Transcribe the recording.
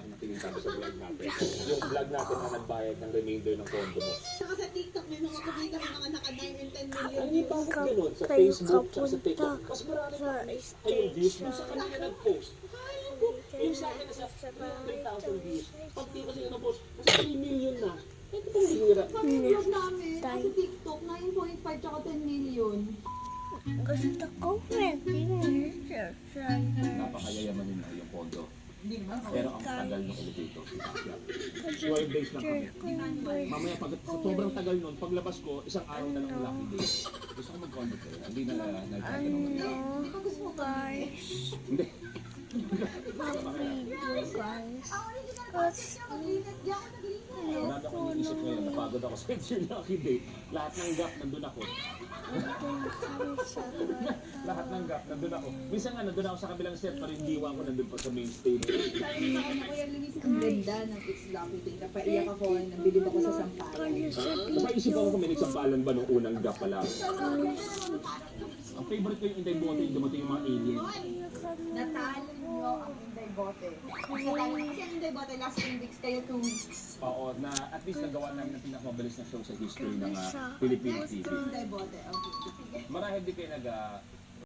lang natingin tayo sa vlog natin. Yung vlog natin na nagbayad ng remainder ng condo mo. Saka sa TikTok may mga kumita ng mga naka-9 and 10 million Ay, bakit ganun? Sa Facebook, sa TikTok. Mas marami pa kayong views mo sa kanila nag-post. Yung sa akin nasa 300,000 views. Pag di kasi nag-post, nasa 3 million na. Ito pong hira. Kami vlog namin, sa TikTok, 9.5 tsaka 10 million. Gusto ko pwede Napakayayaman nila yung condo. Pero ang tagal ng elevator. 12 days lang kami. Mamaya pag sobrang tagal nun, paglabas ko, isang araw na lang ang lucky day. Gusto ko mag-condo kayo. Hindi na nagtatanong. Hindi ko gusto mo guys. Hindi. Mag-video guys. Ang original concept niya, mag-linis. Di ako naglinis. Wala na akong iniisip ngayon. Napagod ako sa yung lucky day. Lahat ng gap, nandun ako. Lahat ng gap, nandun ako. Minsan nga, nandun ako sa kabilang set, parindiwan ko nandun pa sa main stage. Sabi sa kanya, Kuya Luis, ang ganda ng It's Lucky Day. Napaiyak ako, nabilib ako sa sampalan. Napaisip ako kung may nagsampalan ba nung unang gap pa lang. Ang favorite ko yung Inday Bote, yung dumating yung mga alien. Natalo nyo ang Inday Bote. Kasi ang Inday Bote, last 3 weeks kayo, 2 weeks. Oo, na at least nagawa namin ang pinakamabilis na show sa history ng Philippine TV. Inday Bote, okay. Marahil di kayo